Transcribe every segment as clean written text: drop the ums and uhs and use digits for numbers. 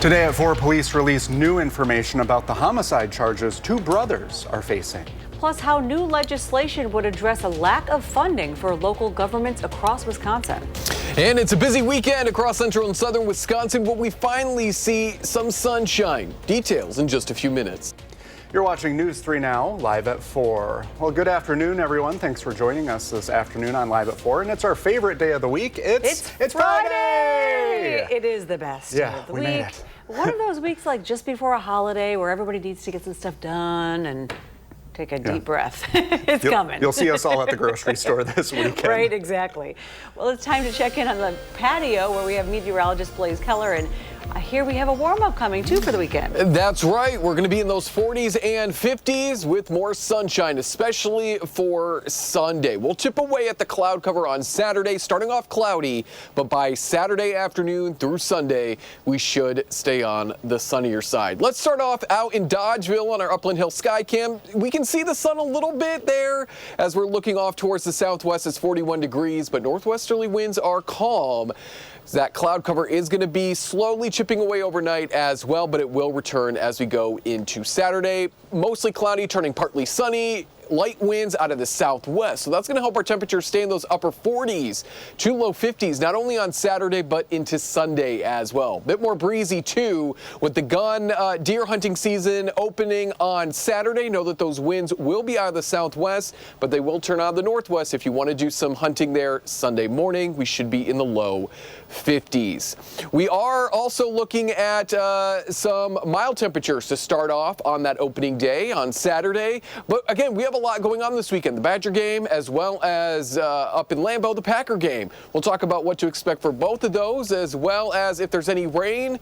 Today at 4, police released new information about the homicide charges two brothers are facing. Plus, how new legislation would address a lack of funding for local governments across Wisconsin. And it's a busy weekend across central and southern Wisconsin, but we finally see some sunshine. Details in just a few minutes. You're watching News 3 Now, live at 4. Well, good afternoon, everyone. Thanks for joining us this afternoon on Live at 4. And it's our favorite day of the week. It's Friday! It is the best day of the week. Made it. One of those weeks like just before a holiday where everybody needs to get some stuff done and take a deep breath. It's coming. You'll see us all at the grocery store this weekend. Right, exactly. Well, it's time to check in on the patio where we have meteorologist Blaze Keller, and I hear we have a warm-up coming too for the weekend. That's right. We're going to be in those 40s and 50s with more sunshine, especially for Sunday. We'll chip away at the cloud cover on Saturday, starting off cloudy, but by Saturday afternoon through Sunday, we should stay on the sunnier side. Let's start off out in Dodgeville on our Upland Hill Skycam. We can see the sun a little bit there as we're looking off towards the southwest. It's 41 degrees, but northwesterly winds are calm. That cloud cover is going to be slowly chipping away overnight as well, but it will return as we go into Saturday. Mostly cloudy, turning partly sunny. Light winds out of the southwest. So that's going to help our temperatures stay in those upper 40s to low 50s, not only on Saturday, but into Sunday as well. Bit more breezy, too, with the gun deer hunting season opening on Saturday. Know that those winds will be out of the southwest, but they will turn out of the northwest. If you want to do some hunting there Sunday morning, we should be in the low 50s. We are also looking at some mild temperatures to start off on that opening day on Saturday. But again, we have a lot going on this weekend. The Badger game, as well as up in Lambeau, the Packer game. We'll talk about what to expect for both of those, as well as if there's any rain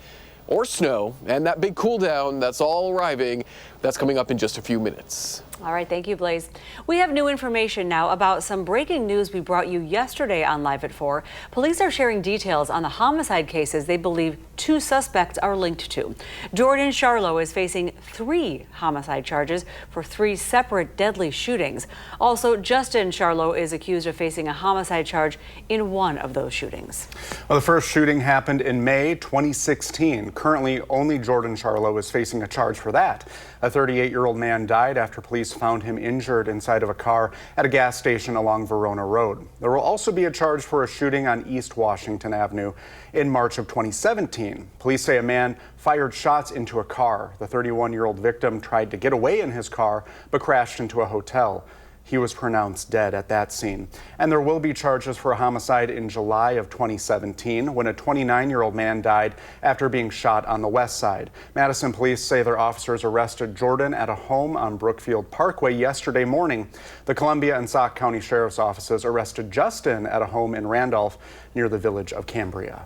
or snow, and that big cool down that's all arriving. That's coming up in just a few minutes. All right, thank you, Blaze. We have new information now about some breaking news we brought you yesterday on Live at 4. Police are sharing details on the homicide cases they believe two suspects are linked to. Jordan Charlo is facing 3 homicide charges for 3 separate deadly shootings. Also, Justin Charlo is accused of facing a homicide charge in one of those shootings. Well, the first shooting happened in May 2016. Currently, only Jordan Charlo is facing a charge for that. A 38-year-old man died after police found him injured inside of a car at a gas station along Verona Road. There will also be a charge for a shooting on East Washington Avenue in March of 2017. Police say a man fired shots into a car. The 31-year-old victim tried to get away in his car but crashed into a hotel. He was pronounced dead at that scene. And there will be charges for a homicide in July of 2017 when a 29-year-old man died after being shot on the west side. Madison police say their officers arrested Jordan at a home on Brookfield Parkway yesterday morning. The Columbia and Sauk County Sheriff's offices arrested Justin at a home in Randolph near the village of Cambria.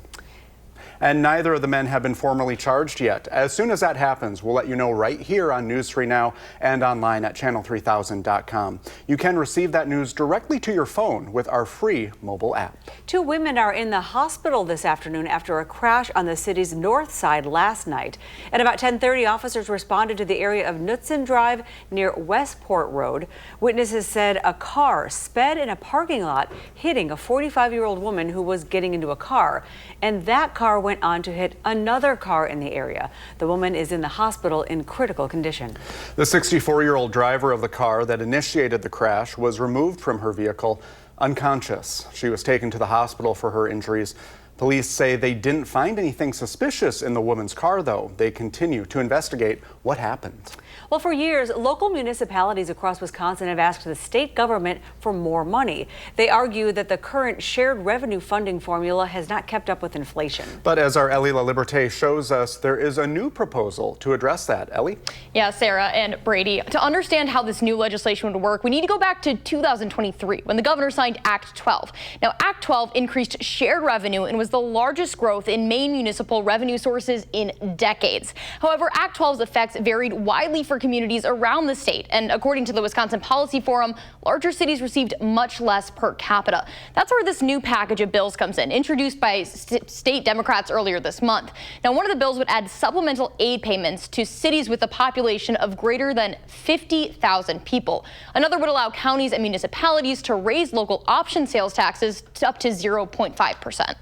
And neither of the men have been formally charged yet. As soon as that happens, we'll let you know right here on News 3 Now and online at channel3000.com. You can receive that news directly to your phone with our free mobile app. 2 women are in the hospital this afternoon after a crash on the city's north side last night. At about 10:30, officers responded to the area of Knutson Drive near Westport Road. Witnesses said a car sped in a parking lot, hitting a 45-year-old woman who was getting into a car, and that car went on to hit another car in the area. The woman is in the hospital in critical condition. The 64-year-old driver of the car that initiated the crash was removed from her vehicle unconscious. She was taken to the hospital for her injuries. Police say they didn't find anything suspicious in the woman's car, though. They continue to investigate what happened. Well, for years, local municipalities across Wisconsin have asked the state government for more money. They argue that the current shared revenue funding formula has not kept up with inflation. But as our Ellie LaLiberte shows us, there is a new proposal to address that. Ellie? Yeah, Sarah and Brady. To understand how this new legislation would work, we need to go back to 2023 when the governor signed Act 12. Now, Act 12 increased shared revenue and was the largest growth in Maine municipal revenue sources in decades. However, Act 12's effects varied widely for communities around the state. And according to the Wisconsin Policy Forum, larger cities received much less per capita. That's where this new package of bills comes in, introduced by state Democrats earlier this month. Now, one of the bills would add supplemental aid payments to cities with a population of greater than 50,000 people. Another would allow counties and municipalities to raise local option sales taxes to up to 0.5%.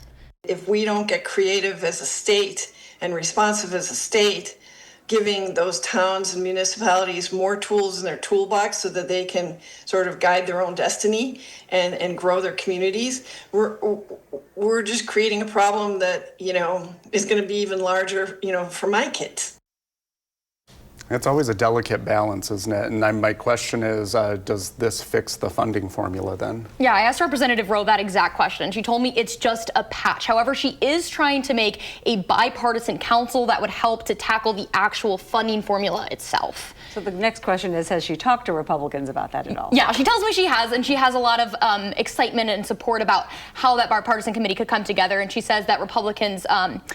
If we don't get creative as a state, and responsive as a state, giving those towns and municipalities more tools in their toolbox so that they can sort of guide their own destiny and grow their communities. We're just creating a problem that, is going to be even larger, for my kids. It's always a delicate balance, isn't it? And my question is, does this fix the funding formula then? Yeah, I asked Representative Rowe that exact question. She told me it's just a patch. However, she is trying to make a bipartisan council that would help to tackle the actual funding formula itself. So the next question is, has she talked to Republicans about that at all? Yeah, she tells me she has, and she has a lot of excitement and support about how that bipartisan committee could come together. And she says that Republicans,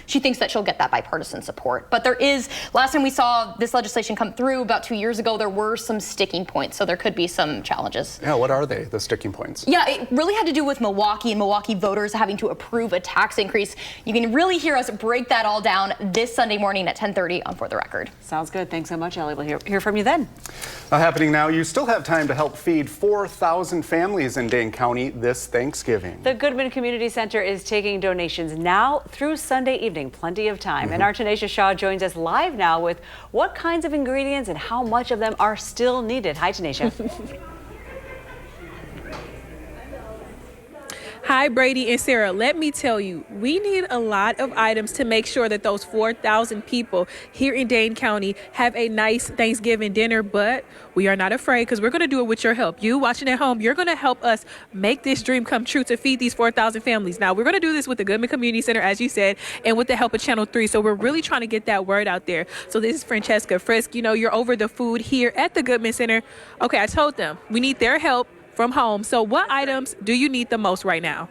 she thinks that she'll get that bipartisan support. But there is, last time we saw this legislation come through about 2 years ago, there were some sticking points. So there could be some challenges. Yeah, what are they, the sticking points? Yeah, it really had to do with Milwaukee and Milwaukee voters having to approve a tax increase. You can really hear us break that all down this Sunday morning at 10:30 on For the Record. Sounds good. Thanks so much, Ellie. We'll hear from you then. Happening now, you still have time to help feed 4,000 families in Dane County this Thanksgiving. The Goodman Community Center is taking donations now through Sunday evening. Plenty of time. And our Tanisha Shaw joins us live now with what kinds of ingredients and how much of them are still needed. Hi, Tanisha. Hi, Brady and Sarah. Let me tell you, we need a lot of items to make sure that those 4,000 people here in Dane County have a nice Thanksgiving dinner, but we are not afraid because we're going to do it with your help. You watching at home, you're going to help us make this dream come true to feed these 4,000 families. Now, we're going to do this with the Goodman Community Center, as you said, and with the help of Channel 3. So we're really trying to get that word out there. So this is Francesca Frisk. You're over the food here at the Goodman Center. Okay, I told them we need their help from home. So what items do you need the most right now?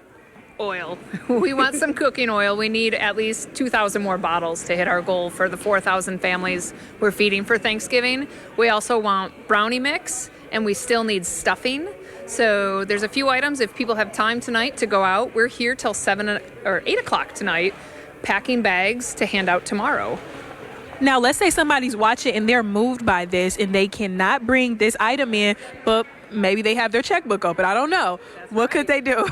Oil. We want some cooking oil. We need at least 2,000 more bottles to hit our goal for the 4,000 families we're feeding for Thanksgiving. We also want brownie mix, and we still need stuffing. So there's a few items. If people have time tonight to go out, we're here till 7 or 8 o'clock tonight, packing bags to hand out tomorrow. Now, let's say somebody's watching and they're moved by this and they cannot bring this item in, but maybe they have their checkbook open. I don't know. What could they do?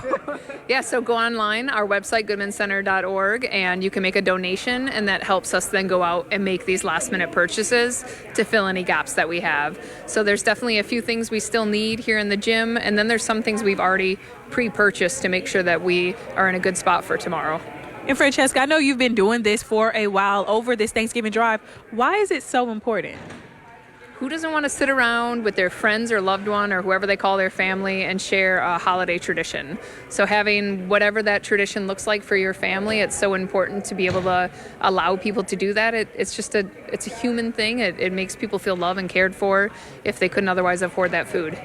Yeah, so go online, our website, goodmancenter.org, and you can make a donation, and that helps us then go out and make these last-minute purchases to fill any gaps that we have. So there's definitely a few things we still need here in the gym, and then there's some things we've already pre-purchased to make sure that we are in a good spot for tomorrow. And Francesca, I know you've been doing this for a while over this Thanksgiving drive. Why is it so important? Who doesn't want to sit around with their friends or loved one or whoever they call their family and share a holiday tradition? So having whatever that tradition looks like for your family, it's so important to be able to allow people to do that. It's a human thing. It makes people feel loved and cared for if they couldn't otherwise afford that food.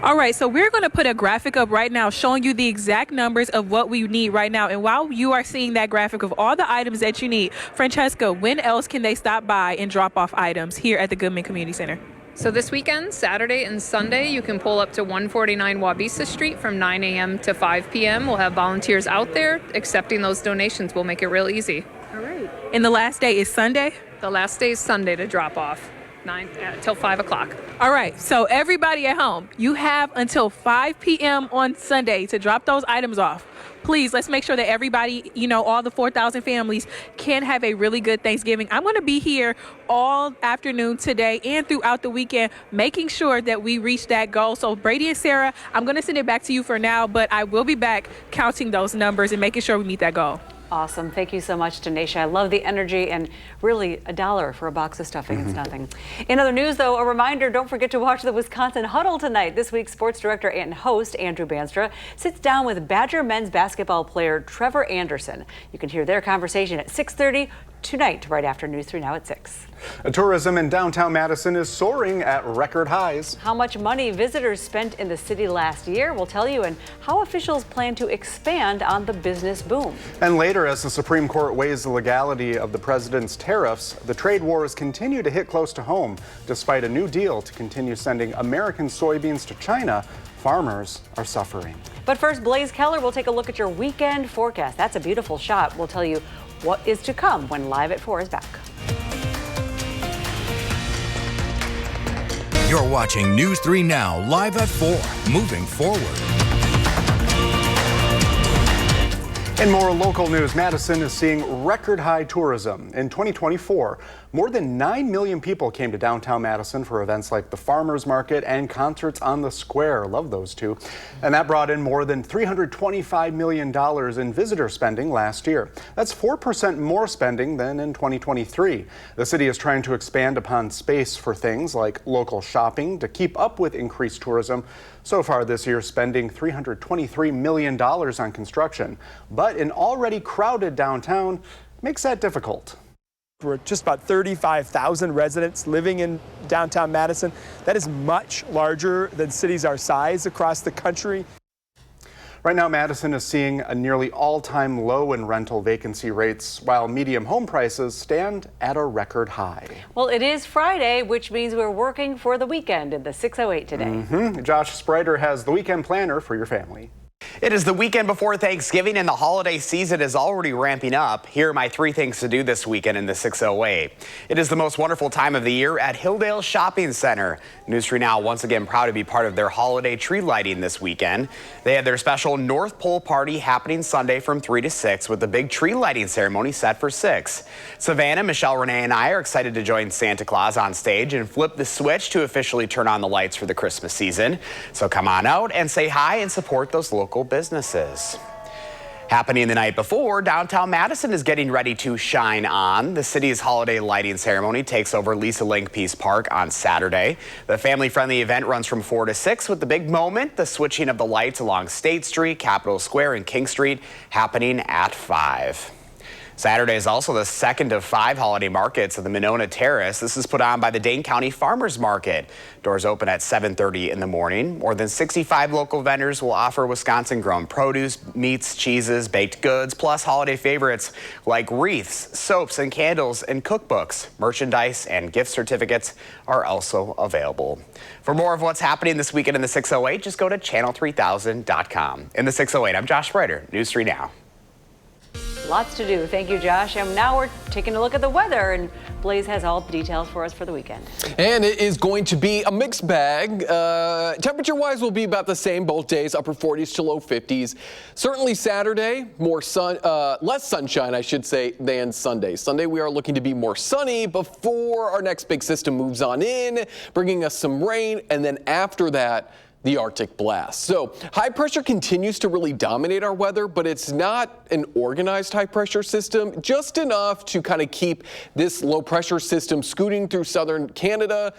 All right, so we're going to put a graphic up right now showing you the exact numbers of what we need right now. And while you are seeing that graphic of all the items that you need, Francesca, when else can they stop by and drop off items here at the Goodman Community Center? So this weekend, Saturday and Sunday, you can pull up to 149 Wabisa Street from 9 a.m. to 5 p.m. We'll have volunteers out there accepting those donations. We'll make it real easy. All right. And the last day is Sunday? The last day is Sunday to drop off. 9 till 5 o'clock. All right, so everybody at home, you have until 5 p.m. on Sunday to drop those items off. Please, let's make sure that everybody, all the 4,000 families can have a really good Thanksgiving. I'm going to be here all afternoon today and throughout the weekend, making sure that we reach that goal. So Brady and Sarah, I'm going to send it back to you for now, but I will be back counting those numbers and making sure we meet that goal. Awesome. Thank you so much, Tanisha. I love the energy, and really $1 for a box of stuffing. It's nothing. In other news, though, a reminder, don't forget to watch the Wisconsin Huddle tonight. This week's sports director and host, Andrew Banstra, sits down with Badger men's basketball player Trevor Anderson. You can hear their conversation at 6:30 tonight, right after News 3 Now at 6. Tourism in downtown Madison is soaring at record highs. How much money visitors spent in the city last year, we'll tell you, and how officials plan to expand on the business boom. And later, as the Supreme Court weighs the legality of the president's tariffs, the trade wars continue to hit close to home. Despite a new deal to continue sending American soybeans to China, farmers are suffering. But first, Blaze Keller will take a look at your weekend forecast. That's a beautiful shot. We'll tell you what is to come when Live at 4 is back. You're watching News 3 Now, Live at 4, moving forward. In more local news, Madison is seeing record high tourism. In 2024, more than 9 million people came to downtown Madison for events like the Farmers Market and concerts on the square. Love those two. And that brought in more than $325 million in visitor spending last year. That's 4% more spending than in 2023. The city is trying to expand upon space for things like local shopping to keep up with increased tourism. So far this year, spending $323 million on construction. But an already crowded downtown makes that difficult. We're just about 35,000 residents living in downtown Madison. That is much larger than cities our size across the country. Right now, Madison is seeing a nearly all-time low in rental vacancy rates, while median home prices stand at a record high. Well, it is Friday, which means we're working for the weekend in the 608 today. Josh Spreiter has the weekend planner for your family. It is the weekend before Thanksgiving and the holiday season is already ramping up. Here are my 3 things to do this weekend in the 608. It is the most wonderful time of the year at Hilldale Shopping Center. News 3 Now once again proud to be part of their holiday tree lighting this weekend. They had their special North Pole party happening Sunday from 3 to 6 with the big tree lighting ceremony set for 6. Savannah, Michelle, Renee, and I are excited to join Santa Claus on stage and flip the switch to officially turn on the lights for the Christmas season. So come on out and say hi and support those local businesses. Happening the night before, downtown Madison is getting ready to shine on. The city's holiday lighting ceremony takes over Lisa Langpiece Park on Saturday. The family-friendly event runs from 4 to 6 with the big moment, the switching of the lights along State Street, Capitol Square, and King Street happening at 5. Saturday is also the second of 5 holiday markets at the Monona Terrace. This is put on by the Dane County Farmers Market. Doors open at 7:30 in the morning. More than 65 local vendors will offer Wisconsin-grown produce, meats, cheeses, baked goods, plus holiday favorites like wreaths, soaps and candles, and cookbooks. Merchandise and gift certificates are also available. For more of what's happening this weekend in the 608, just go to channel3000.com. In the 608, I'm Josh Spreiter, News 3 Now. Lots to do. Thank you, Josh. And now we're taking a look at the weather, and Blaze has all the details for us for the weekend. And it is going to be a mixed bag. Temperature-wise, will be about the same both days, upper 40s to low 50s. Certainly Saturday, more sun, less sunshine, I should say, than Sunday. Sunday, we are looking to be more sunny before our next big system moves on in, bringing us some rain, and then after that, the Arctic blast. So high pressure continues to really dominate our weather, but it's not an organized high pressure system, just enough to kind of keep this low pressure system scooting through southern Canada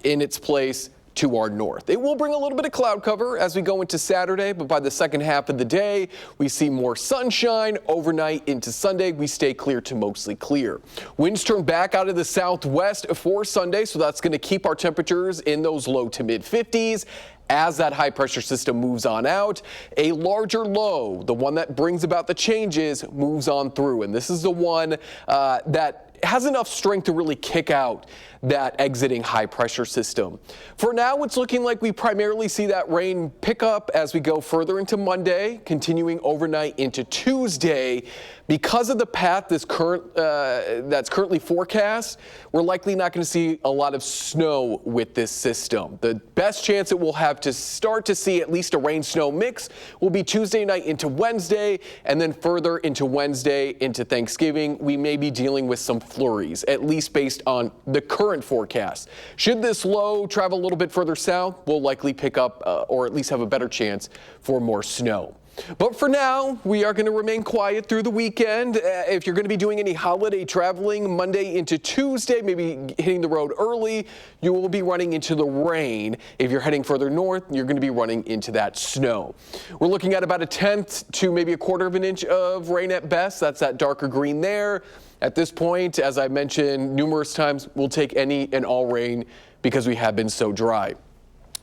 in its place to our north. It will bring a little bit of cloud cover as we go into Saturday, but by the second half of the day, we see more sunshine. Overnight into Sunday, we stay clear to mostly clear. Winds turn back out of the southwest for Sunday, so that's going to keep our temperatures in those low to mid 50s. As that high pressure system moves on out, a larger low, the one that brings about the changes, moves on through. And this is the one that has enough strength to really kick out that exiting high pressure system. For now, it's looking like we primarily see that rain pick up as we go further into Monday, continuing overnight into Tuesday. Because of the path that's currently forecast, we're likely not going to see a lot of snow with this system. The best chance it will have to start to see at least a rain-snow mix will be Tuesday night into Wednesday, and then further into Wednesday into Thanksgiving, we may be dealing with some flurries, at least based on the current forecast. Should this low travel a little bit further south, we'll likely pick up or at least have a better chance for more snow. But for now, we are going to remain quiet through the weekend. If you're going to be doing any holiday traveling Monday into Tuesday, maybe hitting the road early, you will be running into the rain. If you're heading further north, you're going to be running into that snow. We're looking at about 1/10 to maybe 1/4 of an inch of rain at best. That's that darker green there. At this point, as I mentioned numerous times, we'll take any and all rain because we have been so dry.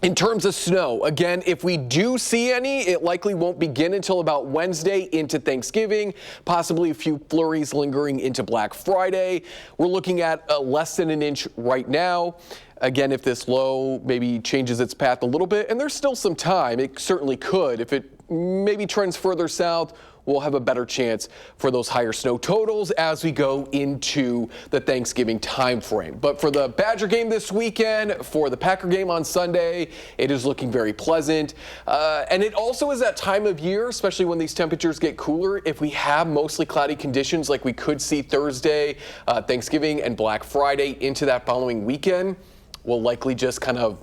In terms of snow, again, if we do see any, it likely won't begin until about Wednesday into Thanksgiving, possibly a few flurries lingering into Black Friday. We're looking at less than an inch right now. Again, if this low maybe changes its path a little bit, and there's still some time, it certainly could. If it maybe trends further south, we'll have a better chance for those higher snow totals as we go into the Thanksgiving time frame. But for the Badger game this weekend, for the Packer game on Sunday, it is looking very pleasant. And it also is that time of year, especially when these temperatures get cooler, if we have mostly cloudy conditions like we could see Thursday, Thanksgiving and Black Friday into that following weekend, we'll likely just kind of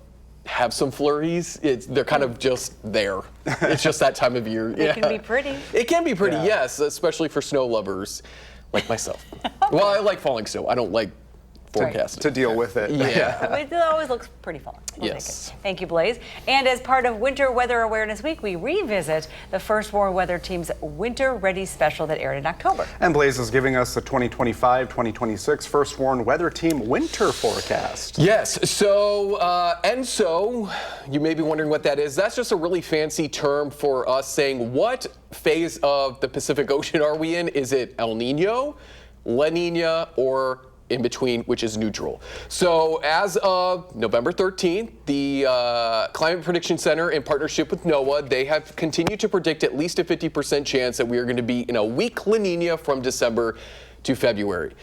have some flurries. They're kind of just there. It's just that time of year. It can be pretty. It can be pretty, yes, especially for snow lovers like myself. Well, I like falling snow. I don't like forecasting. To deal with it. Yeah. It always looks pretty fun. We'll Yes. take it. Thank you, Blaze. And as part of Winter Weather Awareness Week, we revisit the First Warn Weather Team's Winter Ready special that aired in October. And Blaze is giving us the 2025-2026 First Warn Weather Team winter forecast. Yes, so ENSO, you may be wondering what that is. That's just a really fancy term for us saying what phase of the Pacific Ocean are we in? Is it El Nino, La Nina, or in between, which is neutral. So as of November 13th, the Climate Prediction Center, in partnership with NOAA, they have continued to predict at least a 50% chance that we are going to be in a weak La Nina from December to February.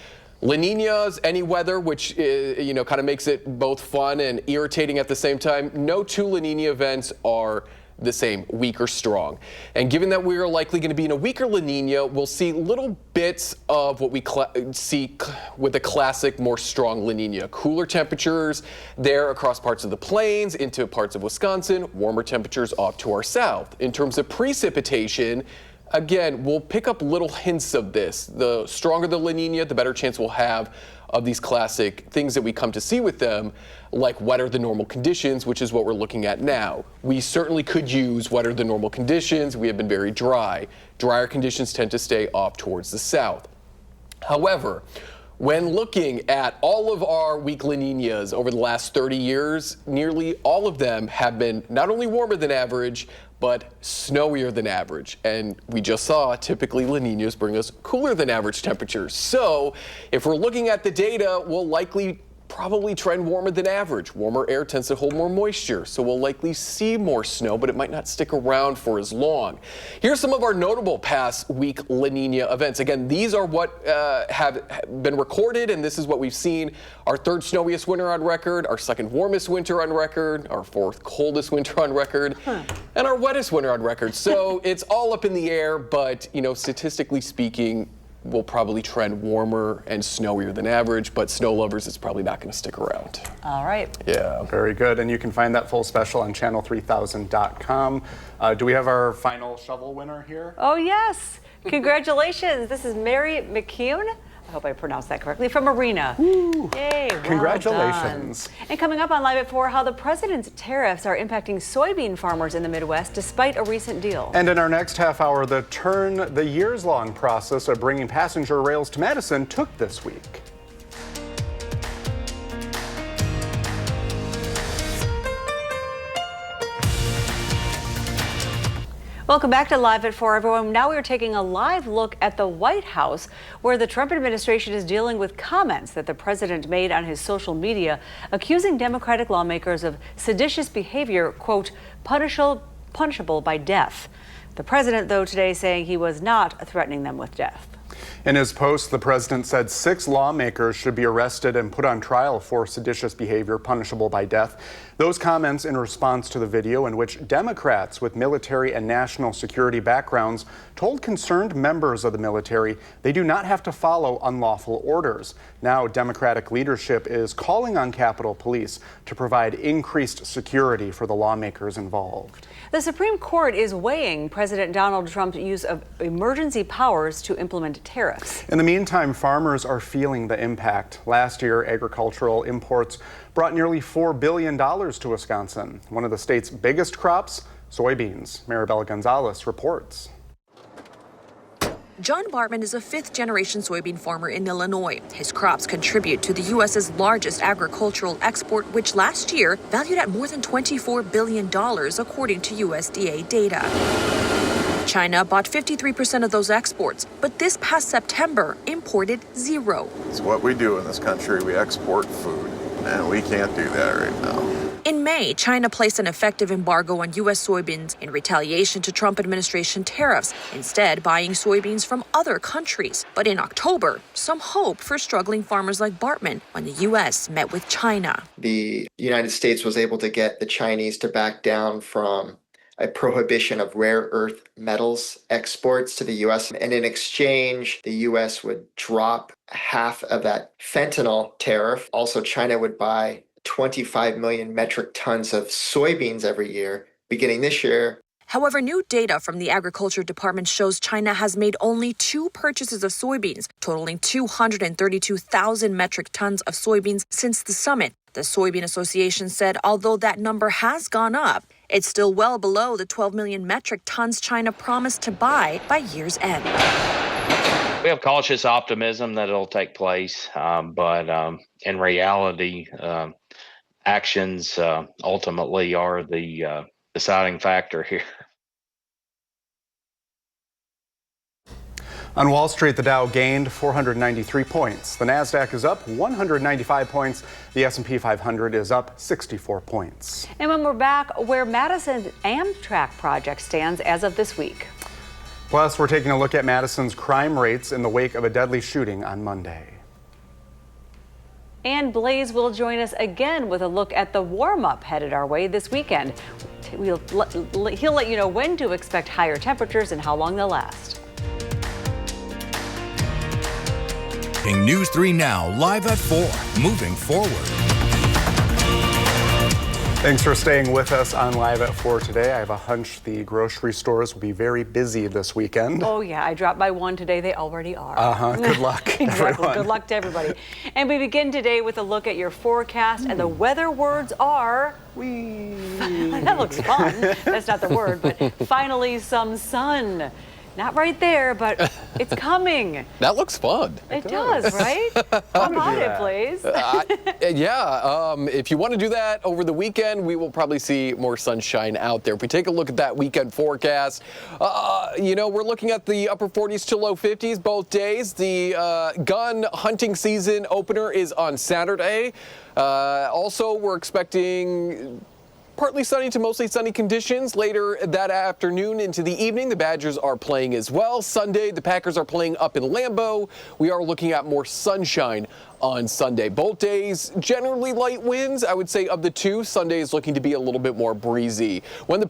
La Nina's any weather, which kind of makes it both fun and irritating at the same time. No two La Nina events are the same, weak or strong. And given that we are likely going to be in a weaker La Nina, we'll see little bits of what we see with the classic, more strong La Nina. Cooler temperatures there across parts of the plains into parts of Wisconsin, warmer temperatures off to our south. In terms of precipitation, again, we'll pick up little hints of this. The stronger the La Nina, the better chance we'll have of these classic things that we come to see with them, like wetter than normal conditions, which is what we're looking at now. We certainly could use wetter than normal conditions. We have been very dry. Drier conditions tend to stay off towards the south. However, when looking at all of our weak La Ninas over the last 30 years, nearly all of them have been not only warmer than average, but snowier than average. And we just saw typically La Ninas bring us cooler than average temperatures. So if we're looking at the data, we'll likely probably trend warmer than average. Warmer air tends to hold more moisture, so we'll likely see more snow, but it might not stick around for as long. Here's some of our notable past weak La Nina events. Again, these are what have been recorded, and this is what we've seen. Our third snowiest winter on record, our second warmest winter on record, our fourth coldest winter on record, and our wettest winter on record. So it's all up in the air, but statistically speaking, will probably trend warmer and snowier than average, but snow lovers, it's probably not going to stick around. All right. Yeah. Very good. And you can find that full special on channel3000.com. Do we have our final shovel winner here? Oh, yes. Congratulations. This is Mary McCune. I hope I pronounced that correctly, from Arena. Woo. Yay, well Congratulations. done. And coming up on Live at 4, how the president's tariffs are impacting soybean farmers in the Midwest despite a recent deal. And in our next half hour, the years-long process of bringing passenger rails to Madison took this week. Welcome back to Live at 4, everyone. Now we're taking a live look at the White House, where the Trump administration is dealing with comments that the president made on his social media, accusing Democratic lawmakers of seditious behavior, quote, punishable by death. The president, though, today saying he was not threatening them with death. In his post, the president said 6 lawmakers should be arrested and put on trial for seditious behavior punishable by death. Those comments in response to the video in which Democrats with military and national security backgrounds told concerned members of the military they do not have to follow unlawful orders. Now, Democratic leadership is calling on Capitol Police to provide increased security for the lawmakers involved. The Supreme Court is weighing President Donald Trump's use of emergency powers to implement tariffs. In the meantime, farmers are feeling the impact. Last year, agricultural imports brought nearly $4 billion to Wisconsin. One of the state's biggest crops, soybeans. Maribel Gonzalez reports. John Bartman is a 5th-generation soybean farmer in Illinois. His crops contribute to the U.S.'s largest agricultural export, which last year valued at more than $24 billion, according to USDA data. China bought 53% of those exports, but this past September imported 0. It's what we do in this country. We export food. And we can't do that right now. In May, China placed an effective embargo on U.S. soybeans in retaliation to Trump administration tariffs, instead buying soybeans from other countries. But in October, some hope for struggling farmers like Bartman when the U.S. met with China. The United States was able to get the Chinese to back down from a prohibition of rare earth metals exports to the U.S. And in exchange, the U.S. would drop half of that fentanyl tariff. Also, China would buy 25 million metric tons of soybeans every year, beginning this year. However, new data from the Agriculture Department shows China has made only 2 purchases of soybeans, totaling 232,000 metric tons of soybeans since the summit. The Soybean Association said although that number has gone up, it's still well below the 12 million metric tons China promised to buy by year's end. We have cautious optimism that it'll take place, but in reality, actions ultimately are the deciding factor here. On Wall Street, the Dow gained 493 points. The Nasdaq is up 195 points. The S&P 500 is up 64 points. And when we're back, where Madison's Amtrak project stands as of this week. Plus, we're taking a look at Madison's crime rates in the wake of a deadly shooting on Monday. And Blaze will join us again with a look at the warm-up headed our way this weekend. He'll let you know when to expect higher temperatures and how long they'll last. News 3 Now, live at 4, moving forward. Thanks for staying with us on Live at 4 today. I have a hunch the grocery stores will be very busy this weekend. Oh, yeah. I dropped by one today. They already are. Good luck, Exactly. everyone. Good luck to everybody. And we begin today with a look at your forecast, and the weather words are... That looks fun. That's not the word, but finally some sun. Not right there, but it's coming. That looks fun. It does, right? How about it, please? If you want to do that over the weekend, we will probably see more sunshine out there. If we take a look at that weekend forecast, we're looking at the upper 40s to low 50s both days. The gun hunting season opener is on Saturday. Also, we're expecting partly sunny to mostly sunny conditions later that afternoon into the evening. The Badgers are playing as well. Sunday, the Packers are playing up in Lambeau. We are looking at more sunshine on Sunday. Both days, generally light winds. I would say of the two, Sunday is looking to be a little bit more breezy. When the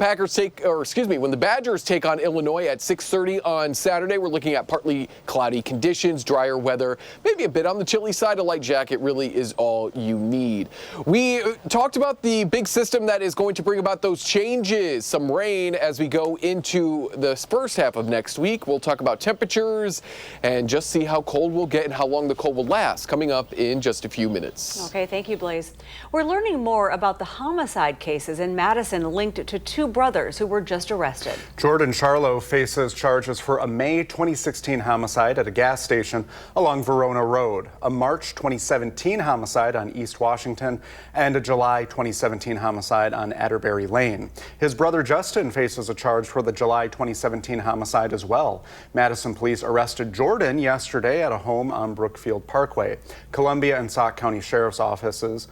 when the Badgers take on Illinois at 6:30 on Saturday, we're looking at partly cloudy conditions, drier weather, maybe a bit on the chilly side. A light jacket really is all you need. We talked about the big system that is going to bring about those changes, some rain as we go into the first half of next week. We'll talk about temperatures and just see how cold we'll get and how long the cold will last coming up in just a few minutes. Okay, thank you, Blaze. We're learning more about the homicide cases in Madison linked to 2 brothers who were just arrested. Jordan Charlo faces charges for a May 2016 homicide at a gas station along Verona Road, a March 2017 homicide on East Washington, and a July 2017 homicide on Atterbury Lane. His brother Justin faces a charge for the July 2017 homicide as well. Madison police arrested Jordan yesterday at a home on Brookfield Parkway. Columbia and Sauk County Sheriff's Offices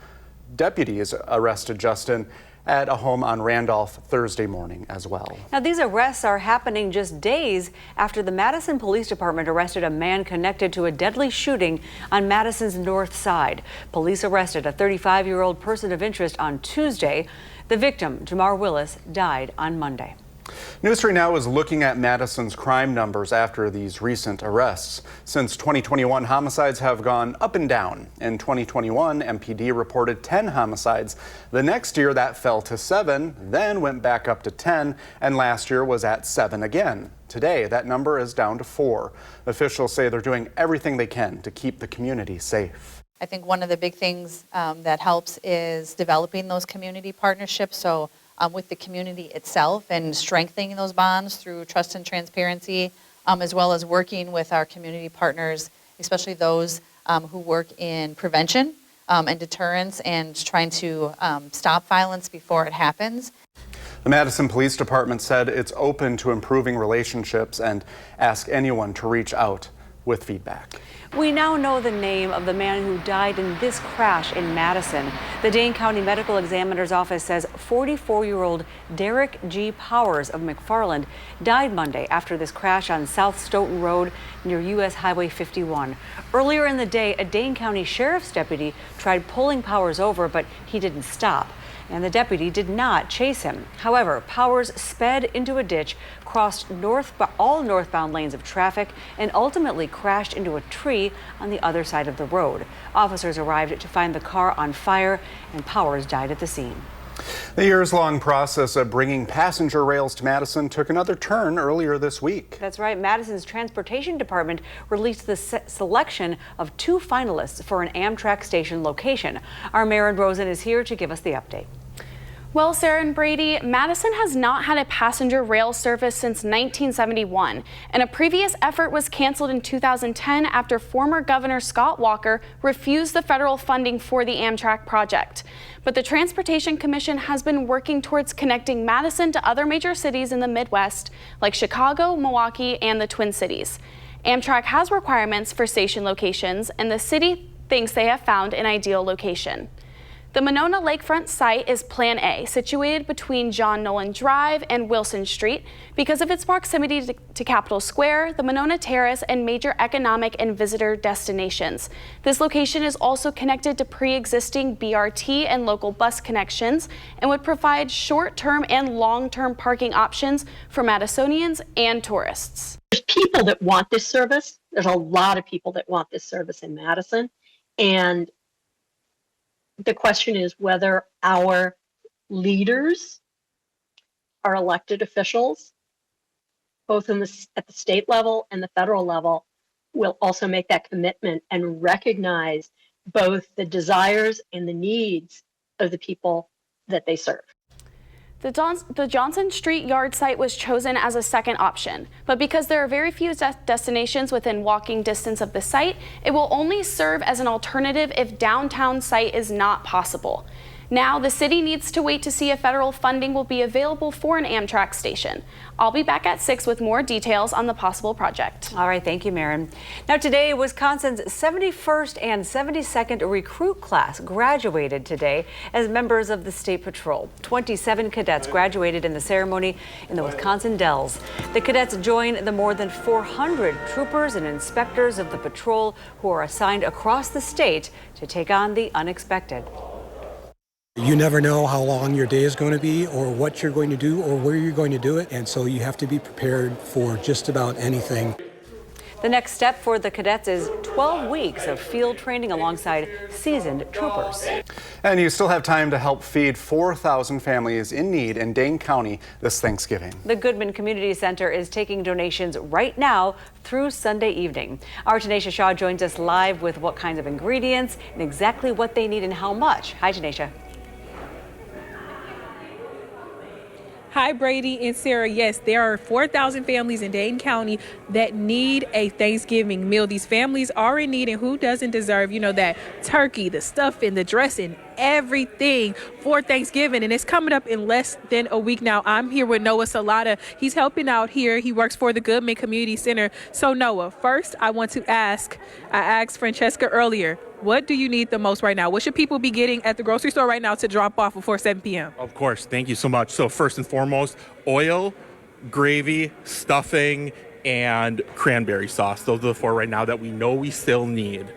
deputies arrested Justin at a home on Randolph Thursday morning as well. Now, these arrests are happening just days after the Madison Police Department arrested a man connected to a deadly shooting on Madison's north side. Police arrested a 35-year-old person of interest on Tuesday. The victim, Jamar Willis, died on Monday. News 3 Now is looking at Madison's crime numbers after these recent arrests. Since 2021, homicides have gone up and down. In 2021, MPD reported 10 homicides. The next year, that fell to 7, then went back up to 10, and last year was at 7 again. Today, that number is down to 4. Officials say they're doing everything they can to keep the community safe. I think one of the big things that helps is developing those community partnerships. So with the community itself and strengthening those bonds through trust and transparency, as well as working with our community partners, especially those who work in prevention and deterrence and trying to stop violence before it happens. The Madison Police Department said it's open to improving relationships and ask anyone to reach out. with feedback. We now know the name of the man who died in this crash in Madison. The Dane County Medical Examiner's Office says 44-year-old Derek G. Powers of McFarland died Monday after this crash on South Stoughton Road near U.S. Highway 51. Earlier in the day, a Dane County Sheriff's deputy tried pulling Powers over, but he didn't stop, and the deputy did not chase him. However, Powers sped into a ditch, crossed all northbound lanes of traffic, and ultimately crashed into a tree on the other side of the road. Officers arrived to find the car on fire, and Powers died at the scene. The years-long process of bringing passenger rails to Madison took another turn earlier this week. That's right. Madison's Transportation Department released the selection of 2 finalists for an Amtrak station location. Our Maren Rosen is here to give us the update. Well, Sarah and Brady, Madison has not had a passenger rail service since 1971, and a previous effort was canceled in 2010 after former Governor Scott Walker refused the federal funding for the Amtrak project. But the Transportation Commission has been working towards connecting Madison to other major cities in the Midwest, like Chicago, Milwaukee, and the Twin Cities. Amtrak has requirements for station locations, and the city thinks they have found an ideal location. The Monona Lakefront site is Plan A, situated between John Nolan Drive and Wilson Street because of its proximity to Capitol Square, the Monona Terrace, and major economic and visitor destinations. This location is also connected to pre-existing BRT and local bus connections and would provide short-term and long-term parking options for Madisonians and tourists. There's people that want this service. There's a lot of people that want this service in Madison, and the question is whether our leaders, our elected officials, both at the state level and the federal level, will also make that commitment and recognize both the desires and the needs of the people that they serve. The Johnson Street Yard site was chosen as a second option, but because there are very few destinations within walking distance of the site, it will only serve as an alternative if downtown site is not possible. Now, the city needs to wait to see if federal funding will be available for an Amtrak station. I'll be back at 6 with more details on the possible project. All right, thank you, Maren. Now, today, Wisconsin's 71st and 72nd recruit class graduated today as members of the State Patrol. 27 cadets graduated in the ceremony in the Wisconsin Dells. The cadets join the more than 400 troopers and inspectors of the patrol who are assigned across the state to take on the unexpected. You never know how long your day is going to be or what you're going to do or where you're going to do it, and so you have to be prepared for just about anything. The next step for the cadets is 12 weeks of field training alongside seasoned troopers. And you still have time to help feed 4,000 families in need in Dane County this Thanksgiving. The Goodman Community Center is taking donations right now through Sunday evening. Our Tanisha Shaw joins us live with what kinds of ingredients and exactly what they need and how much. Hi, Tanisha. Hi, Brady and Sarah. Yes, there are 4,000 families in Dane County that need a Thanksgiving meal. These families are in need, and who doesn't deserve, that turkey, the stuffing, the dressing, everything for Thanksgiving. And it's coming up in less than a week now. I'm here with Noah Salata. He's helping out here. He works for the Goodman Community Center. So Noah, first I want to ask, I asked Francesca earlier, what do you need the most right now? What should people be getting at the grocery store right now to drop off before 7 p.m.? Of course. Thank you so much. So first and foremost, oil, gravy, stuffing, and cranberry sauce. Those are the 4 right now that we know we still need.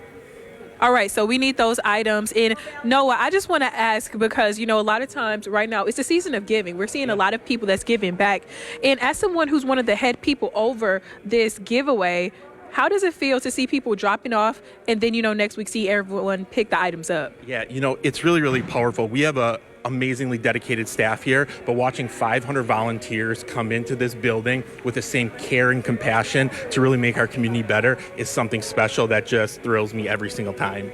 All right, so we need those items. And Noah, I just want to ask because, a lot of times right now, it's the season of giving. We're seeing a lot of people that's giving back. And as someone who's one of the head people over this giveaway, how does it feel to see people dropping off and then, next week see everyone pick the items up? Yeah, it's really, really powerful. We have a amazingly dedicated staff here, but watching 500 volunteers come into this building with the same care and compassion to really make our community better is something special that just thrills me every single time.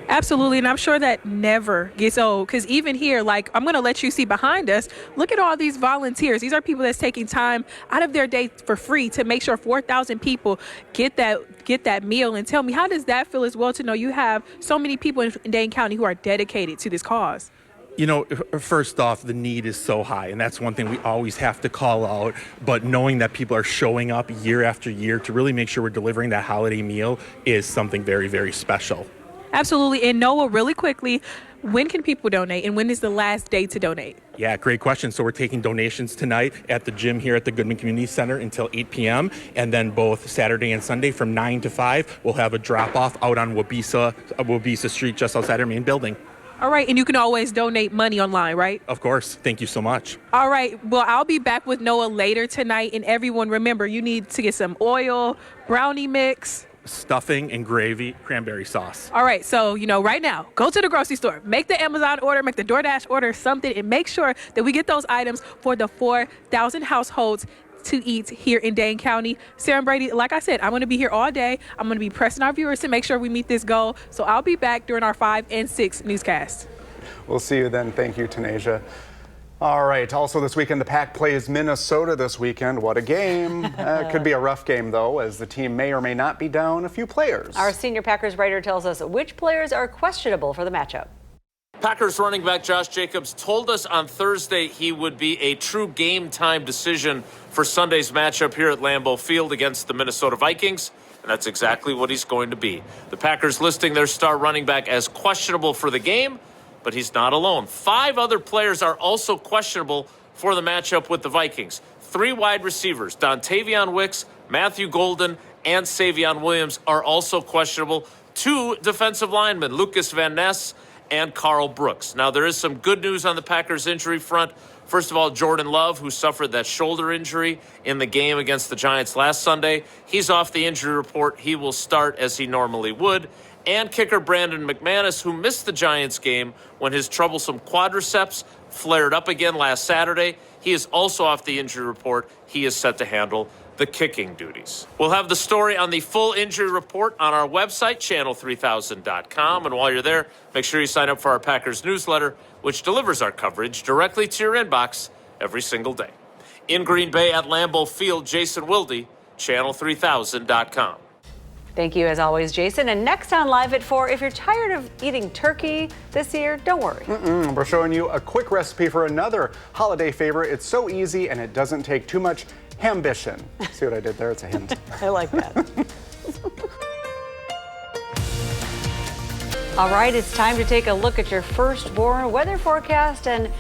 Absolutely, and I'm sure that never gets old, because even here, I'm going to let you see behind us, look at all these volunteers. These are people that's taking time out of their day for free to make sure 4,000 people get that meal. And tell me, how does that feel as well to know you have so many people in Dane County who are dedicated to this cause? You know, first off, the need is so high, and that's one thing we always have to call out. But knowing that people are showing up year after year to really make sure we're delivering that holiday meal is something very, very special. Absolutely. And Noah, really quickly, when can people donate, and when is the last day to donate? Yeah, great question. So we're taking donations tonight at the gym here at the Goodman Community Center until 8 p.m. And then both Saturday and Sunday from 9 to 5, we'll have a drop-off out on Wabisa Street just outside our main building. All right, and you can always donate money online, right? Of course. Thank you so much. All right, well, I'll be back with Noah later tonight. And everyone, remember, you need to get some oil, brownie mix, Stuffing and gravy, cranberry sauce. All right, so, right now, go to the grocery store, make the Amazon order, make the DoorDash order, something, and make sure that we get those items for the 4,000 households to eat here in Dane County. Sarah and Brady, like I said, I'm going to be here all day. I'm going to be pressing our viewers to make sure we meet this goal. So I'll be back during our 5 and 6 newscasts. We'll see you then. Thank you, Tanasia. All right. Also this weekend, the Pack plays Minnesota this weekend. What a game. Could be a rough game, though, as the team may or may not be down a few players. Our senior Packers writer tells us which players are questionable for the matchup. Packers running back Josh Jacobs told us on Thursday he would be a true game time decision for Sunday's matchup here at Lambeau Field against the Minnesota Vikings, and that's exactly what he's going to be. The Packers listing their star running back as questionable for the game, but he's not alone. 5 other players are also questionable for the matchup with the Vikings. 3 wide receivers, Dontavion Wicks, Matthew Golden, and Savion Williams are also questionable. 2 defensive linemen, Lucas Van Ness and Carl Brooks. Now, there is some good news on the Packers injury front. First of all, Jordan Love, who suffered that shoulder injury in the game against the Giants last Sunday, he's off the injury report. He will start as he normally would. And kicker Brandon McManus, who missed the Giants game when his troublesome quadriceps flared up again last Saturday. He is also off the injury report. He is set to handle the kicking duties. We'll have the story on the full injury report on our website, channel3000.com. And while you're there, make sure you sign up for our Packers newsletter, which delivers our coverage directly to your inbox every single day. In Green Bay at Lambeau Field, Jason Wilde, channel3000.com. Thank you, as always, Jason. And next on Live at 4, if you're tired of eating turkey this year, don't worry. We're showing you a quick recipe for another holiday favorite. It's so easy, and it doesn't take too much ambition. See what I did there? It's a hint. I like that. All right, it's time to take a look at your firstborn weather forecast and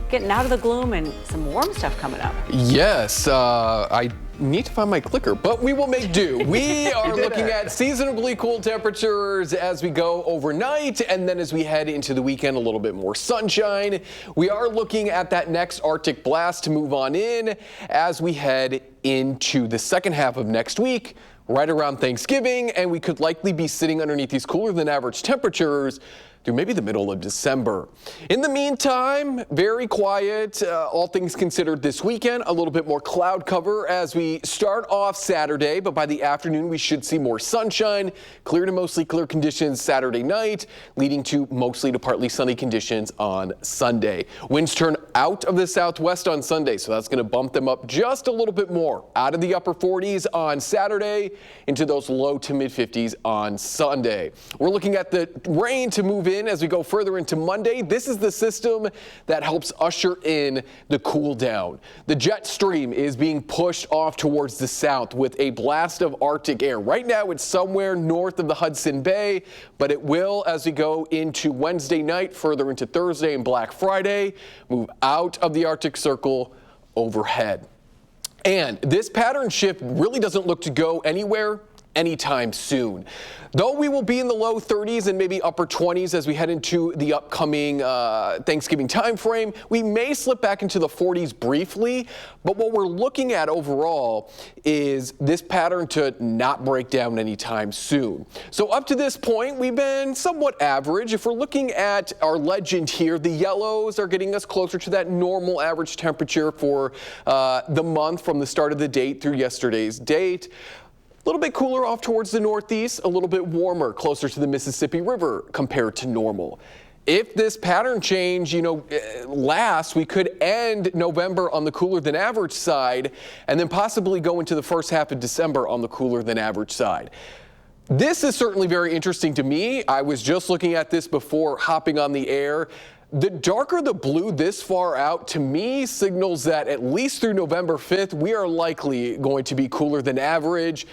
getting out of the gloom and some warm stuff coming up. Yes, I need to find my clicker, but we will make do. We are looking at seasonably cool temperatures as we go overnight, and then as we head into the weekend, a little bit more sunshine. We are looking at that next Arctic blast to move on in as we head into the second half of next week, right around Thanksgiving, and we could likely be sitting underneath these cooler than average temperatures through maybe the middle of December. In the meantime, very quiet, all things considered this weekend. A little bit more cloud cover as we start off Saturday, but by the afternoon we should see more sunshine, clear to mostly clear conditions Saturday night, leading to mostly to partly sunny conditions on Sunday. Winds turn out of the southwest on Sunday, so that's going to bump them up just a little bit more, out of the upper 40s on Saturday into those low to mid 50s on Sunday. We're looking at the rain to move in as we go further into Monday. This is the system that helps usher in the cool down. The jet stream is being pushed off towards the south with a blast of Arctic air. Right now it's somewhere north of the Hudson Bay, but it will, as we go into Wednesday night, further into Thursday and Black Friday, move out of the Arctic Circle overhead. And this pattern shift really doesn't look to go anywhere anytime soon. Though we will be in the low 30s and maybe upper 20s as we head into the upcoming Thanksgiving time frame, we may slip back into the 40s briefly, but what we're looking at overall is this pattern to not break down anytime soon. So up to this point, we've been somewhat average. If we're looking at our legend here, the yellows are getting us closer to that normal average temperature for the month from the start of the date through yesterday's date. A little bit cooler off towards the northeast, a little bit warmer closer to the Mississippi River compared to normal. If this pattern change, lasts, we could end November on the cooler than average side and then possibly go into the first half of December on the cooler than average side. This is certainly very interesting to me. I was just looking at this before hopping on the air. The darker the blue this far out, to me, signals that at least through November 5th, we are likely going to be cooler than average.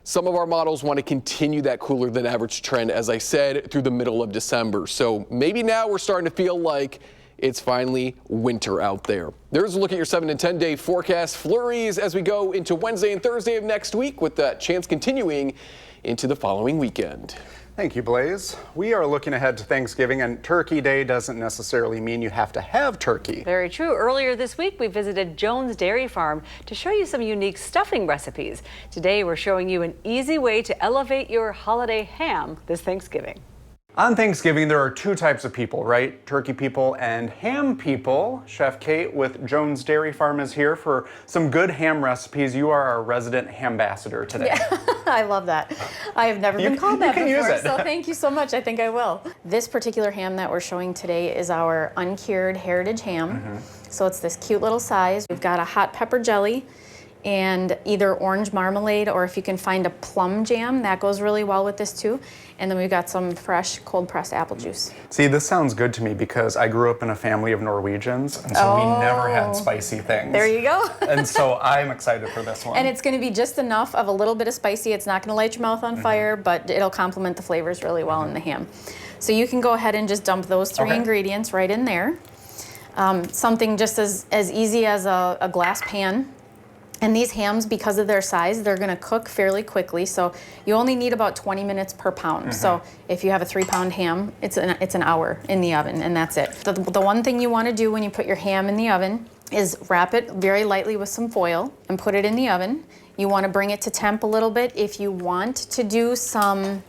Some of our models want to continue that cooler than average trend, as I said, through the middle of December. So maybe now we're starting to feel like it's finally winter out there. There's a look at your 7 and 10 day forecast. Flurries as we go into Wednesday and Thursday of next week, with that chance continuing into the following weekend. Thank you, Blaze. We are looking ahead to Thanksgiving, and Turkey Day doesn't necessarily mean you have to have turkey. Very true. Earlier this week, we visited Jones Dairy Farm to show you some unique stuffing recipes. Today, we're showing you an easy way to elevate your holiday ham this Thanksgiving. On Thanksgiving, there are two types of people, right? Turkey people and ham people. Chef Kate with Jones Dairy Farm is here for some good ham recipes. You are our resident hambassador today. Yeah, I love that. I have never been called that you can before, use it. so thank you so much. I think I will. This particular ham that we're showing today is our uncured heritage ham. So it's this cute little size. We've got a hot pepper jelly and either orange marmalade, or if you can find a plum jam, that goes really well with this too. And then we've got some fresh cold pressed apple juice. See, this sounds good to me because I grew up in a family of Norwegians, and so we never had spicy things. There you go. And so I'm excited for this one. And it's going to be just enough of a little bit of spicy. It's not going to light your mouth on fire, but it'll complement the flavors really well in the ham. So you can go ahead and just dump those three ingredients right in there. Something just as easy as a glass pan. And these hams, because of their size, they're going to cook fairly quickly. So you only need about 20 minutes per pound. So if you have a 3-pound ham, it's an hour in the oven, and that's it. The one thing you want to do when you put your ham in the oven is wrap it very lightly with some foil and put it in the oven. You want to bring it to temp a little bit. If you want to do some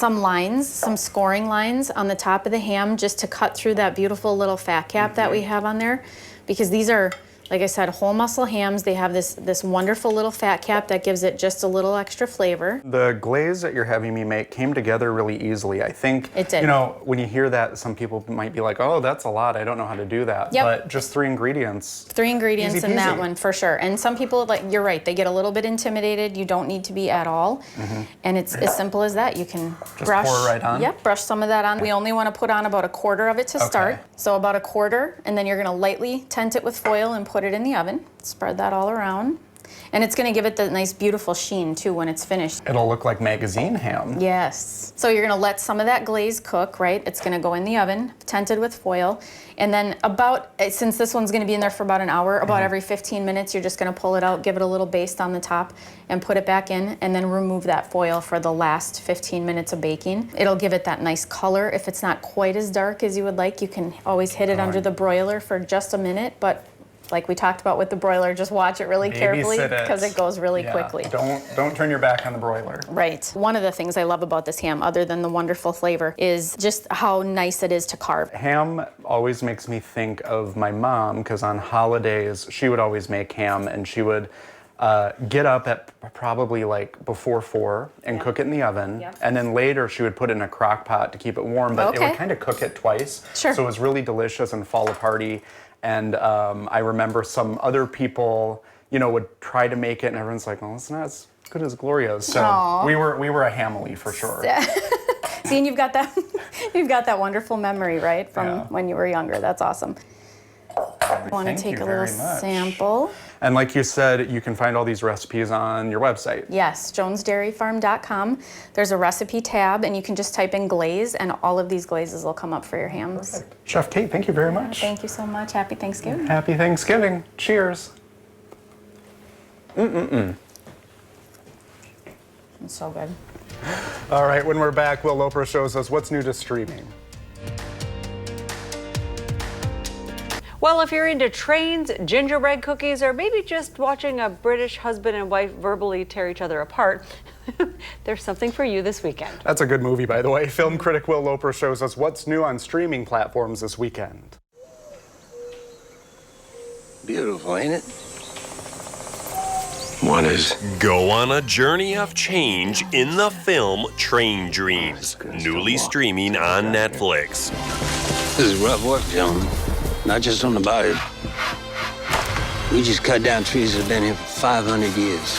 lines, some scoring lines on the top of the ham, just to cut through that beautiful little fat cap that we have on there, because these are, like I said, whole muscle hams. They have this wonderful little fat cap that gives it just a little extra flavor. The glaze that you're having me make came together really easily. I think, it did. You know, when you hear that, some people might be like, oh, that's a lot. I don't know how to do that. Yep. But just 3 ingredients. 3 ingredients Easy in that peasy. one, for sure. And some people, like, you're right, they get a little bit intimidated. You don't need to be at all. And it's as simple as that. You can Just brush. pour it right on? Yep, brush some of that on. We only want to put on about a quarter of it to start. So about a quarter, and then you're going to lightly tent it with foil and put it in the oven. Spread that all around. And it's going to give it the nice, beautiful sheen, too, when it's finished. It'll look like magazine ham. Yes. So you're going to let some of that glaze cook, right? It's going to go in the oven, tented with foil. And then since this one's going to be in there for about an hour, about every 15 minutes, you're just going to pull it out, give it a little baste on the top, and put it back in, and then remove that foil for the last 15 minutes of baking. It'll give it that nice color. If it's not quite as dark as you would like, you can always hit it under the broiler for just a minute, but like we talked about with the broiler, just watch it really carefully because it goes really quickly. Don't turn your back on the broiler. Right. One of the things I love about this ham, other than the wonderful flavor, is just how nice it is to carve. Ham always makes me think of my mom, because on holidays, she would always make ham, and she would get up at probably like before 4 and cook it in the oven. And then later she would put it in a crock pot to keep it warm, but it would kind of cook it twice. So it was really delicious and fall aparty. And I remember some other people, you know, would try to make it, and everyone's like, well, it's not as good as Gloria's. So we were a hamily for sure. See, and you've got that wonderful memory, right, from when you were younger. That's awesome. I want to take a little sample. And like you said, you can find all these recipes on your website. Yes, jonesdairyfarm.com. There's a recipe tab, and you can just type in glaze, and all of these glazes will come up for your hams. Perfect. Chef Kate, thank you very much. Thank you so much. Happy Thanksgiving. Happy Thanksgiving. Cheers. It's so good. All right, when we're back, Will Loper shows us what's new to streaming. Well, if you're into trains, gingerbread cookies, or maybe just watching a British husband and wife verbally tear each other apart, there's something for you this weekend. That's a good movie, by the way. Film critic Will Loper shows us what's new on streaming platforms this weekend. Beautiful, ain't it? What is? Go on a journey of change in the film Train Dreams, newly streaming on Netflix. This is rough work, gentlemen. Not just on the body. We just cut down trees that have been here for 500 years.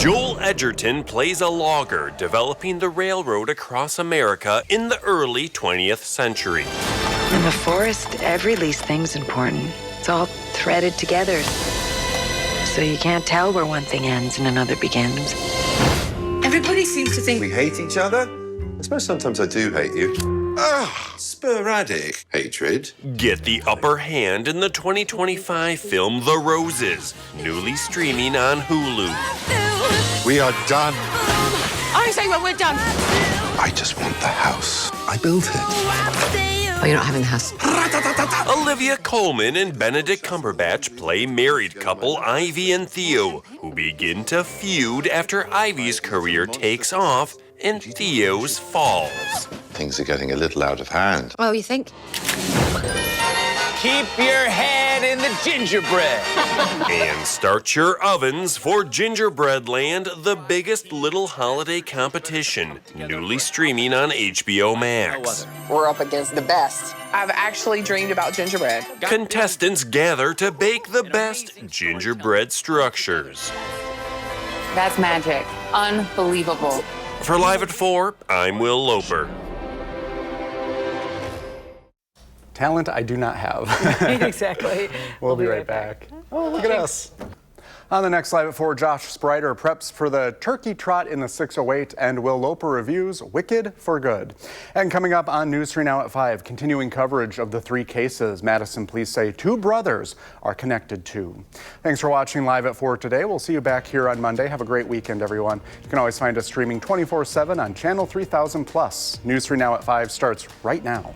Joel Edgerton plays a logger developing the railroad across America in the early 20th century. In the forest, every least thing's important. It's all threaded together. So you can't tell where one thing ends and another begins. Everybody seems to think We hate each other? I suppose sometimes I do hate you. Sporadic hatred. Get the upper hand in the 2025 film The Roses, newly streaming on Hulu. We are done. I say when we're done. I just want the house. I built it. Oh, you're not having the house. Olivia Colman and Benedict Cumberbatch play married couple Ivy and Theo, who begin to feud after Ivy's career takes off and Theo's falls. Things are getting a little out of hand. Oh, you think? Keep your head in the gingerbread. And start your ovens for Gingerbread Land, the biggest little holiday competition, newly streaming on HBO Max. We're up against the best. I've actually dreamed about gingerbread. Contestants gather to bake the best gingerbread structures. That's magic. Unbelievable. For Live at 4, I'm Will Loper. Talent I do not have. Exactly. We'll be right back. Oh, look at us. On the next Live at 4, Josh Sprider preps for the Turkey Trot in the 608, and Will Loper reviews Wicked for Good. And coming up on News 3 Now at 5, continuing coverage of the 3 cases Madison police say 2 brothers are connected to. Thanks for watching Live at 4 today. We'll see you back here on Monday. Have a great weekend, everyone. You can always find us streaming 24/7 on Channel 3000+. News 3 Now at 5 starts right now.